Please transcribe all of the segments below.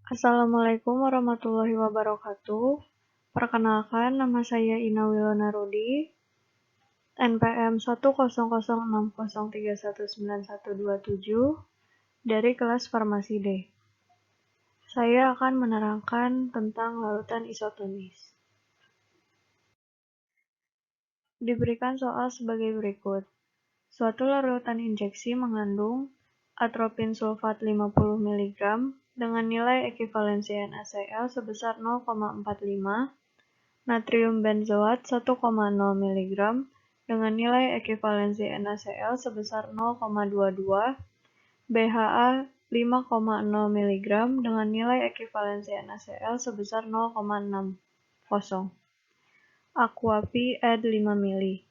Assalamualaikum warahmatullahi wabarakatuh. Perkenalkan, nama saya Ina Wilona Rudi, NPM 10060319127 dari kelas Farmasi D. Saya akan menerangkan tentang larutan isotonis. Diberikan soal sebagai berikut. Suatu larutan injeksi mengandung atropin sulfat 50 mg dengan nilai ekivalensi NaCl sebesar 0,45, natrium benzoat 1,0 mg dengan nilai ekivalensi NaCl sebesar 0,22, BHA 5,0 mg dengan nilai ekivalensi NaCl sebesar 0,60, Aquapi Ed 5 ml.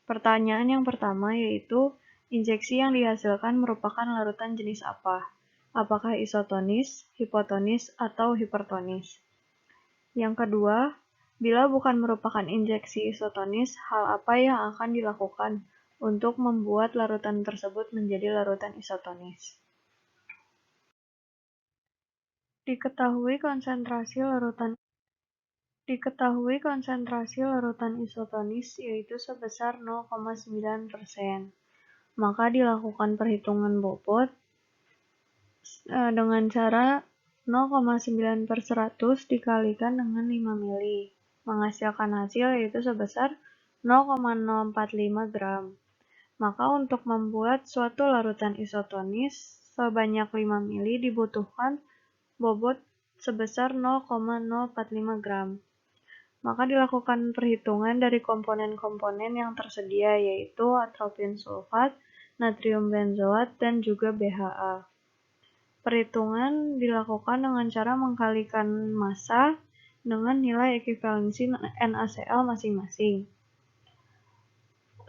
Pertanyaan yang pertama yaitu, injeksi yang dihasilkan merupakan larutan jenis apa? Apakah isotonis, hipotonis, atau hipertonis? Yang kedua, bila bukan merupakan injeksi isotonis, hal apa yang akan dilakukan untuk membuat larutan tersebut menjadi larutan isotonis? Diketahui konsentrasi larutan isotonis yaitu sebesar 0,9%. Maka dilakukan perhitungan bobot dengan cara 0,9/100 dikalikan dengan 5 mili, menghasilkan hasil yaitu sebesar 0,045 gram. Maka untuk membuat suatu larutan isotonis sebanyak 5 mili dibutuhkan bobot sebesar 0,045 gram. Maka dilakukan perhitungan dari komponen-komponen yang tersedia yaitu atropin sulfat, natrium benzoat, dan juga BHA. Perhitungan dilakukan dengan cara mengkalikan massa dengan nilai ekivalensi NaCl masing-masing.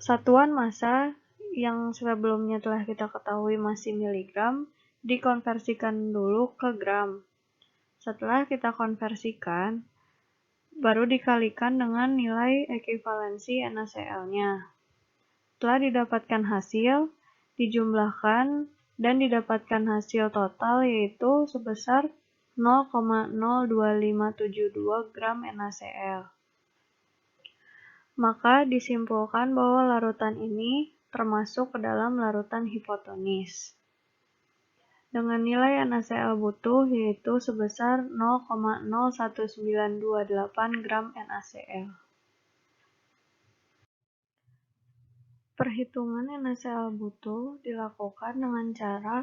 Satuan massa yang sebelumnya telah kita ketahui masih miligram, dikonversikan dulu ke gram. Setelah kita konversikan, baru dikalikan dengan nilai ekivalensi NaCl-nya. Setelah didapatkan hasil, dijumlahkan dan didapatkan hasil total yaitu sebesar 0,02572 gram NaCl. Maka disimpulkan bahwa larutan ini termasuk ke dalam larutan hipotonis. Dengan nilai NaCl butuh yaitu sebesar 0,01928 gram NaCl. Perhitungan NaCl butuh dilakukan dengan cara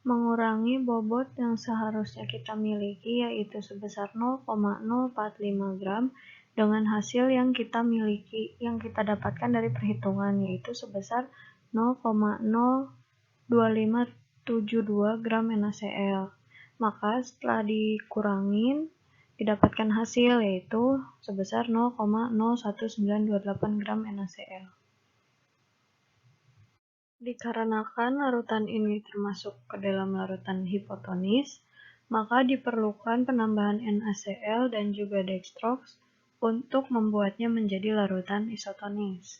mengurangi bobot yang seharusnya kita miliki yaitu sebesar 0,045 gram dengan hasil yang kita miliki, yang kita dapatkan dari perhitungan yaitu sebesar 0,02572 gram NaCl. Maka setelah dikurangin didapatkan hasil yaitu sebesar 0,01928 gram NaCl. Dikarenakan larutan ini termasuk ke dalam larutan hipotonis, maka diperlukan penambahan NaCl dan juga dextrox untuk membuatnya menjadi larutan isotonis.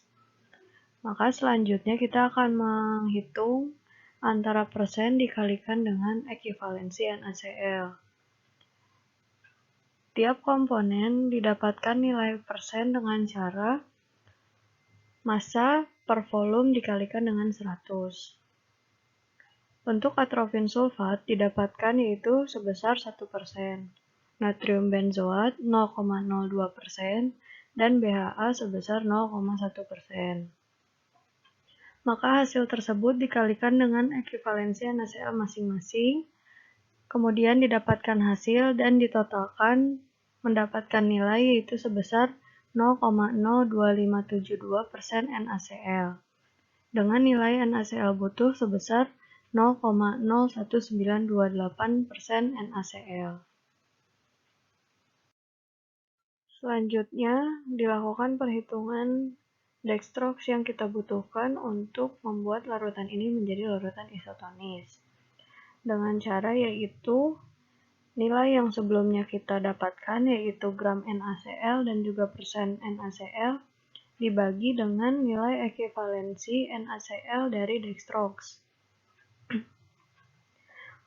Maka selanjutnya kita akan menghitung antara persen dikalikan dengan ekivalensi NaCl. Tiap komponen didapatkan nilai persen dengan cara massa per volume dikalikan dengan 100. Untuk atropin sulfat didapatkan yaitu sebesar 1%, natrium benzoat 0,02%, dan BHA sebesar 0,1%. Maka hasil tersebut dikalikan dengan ekivalensi NaCl masing-masing, kemudian didapatkan hasil dan ditotalkan mendapatkan nilai yaitu sebesar 0,02572% NaCl, dengan nilai NaCl butuh sebesar 0,01928% NaCl. Selanjutnya, dilakukan perhitungan dextrox yang kita butuhkan untuk membuat larutan ini menjadi larutan isotonis. Dengan cara yaitu, nilai yang sebelumnya kita dapatkan yaitu gram NaCl dan juga persen NaCl dibagi dengan nilai ekivalensi NaCl dari dextrox.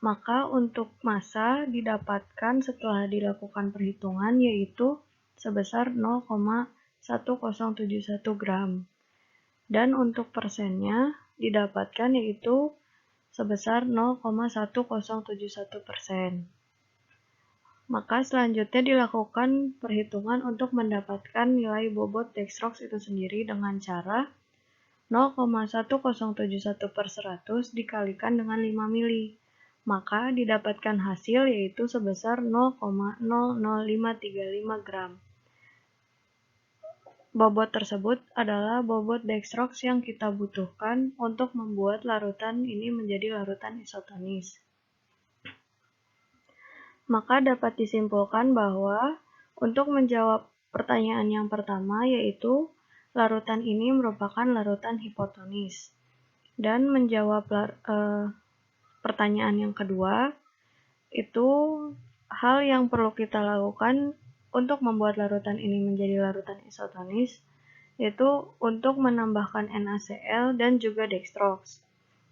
Maka untuk massa didapatkan setelah dilakukan perhitungan yaitu sebesar 0,1071 gram. Dan untuk persennya didapatkan yaitu sebesar 0,1071%. Maka selanjutnya dilakukan perhitungan untuk mendapatkan nilai bobot dextrox itu sendiri dengan cara 0,1071/100 dikalikan dengan 5 mili. Maka didapatkan hasil yaitu sebesar 0,00535 gram. Bobot tersebut adalah bobot dextrox yang kita butuhkan untuk membuat larutan ini menjadi larutan isotonis. Maka dapat disimpulkan bahwa untuk menjawab pertanyaan yang pertama yaitu larutan ini merupakan larutan hipotonis. Dan menjawab pertanyaan yang kedua, itu hal yang perlu kita lakukan untuk membuat larutan ini menjadi larutan isotonis, yaitu untuk menambahkan NaCl dan juga dextrox.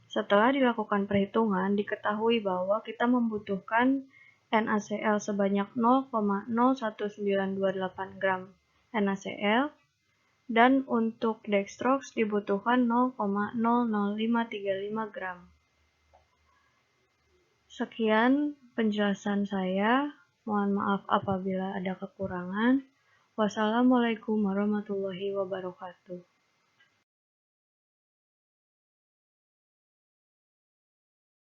Setelah dilakukan perhitungan, diketahui bahwa kita membutuhkan NaCl sebanyak 0,01928 gram NaCl, dan untuk dextrox dibutuhkan 0,00535 gram. Sekian penjelasan saya. Mohon maaf apabila ada kekurangan. Wassalamualaikum warahmatullahi wabarakatuh.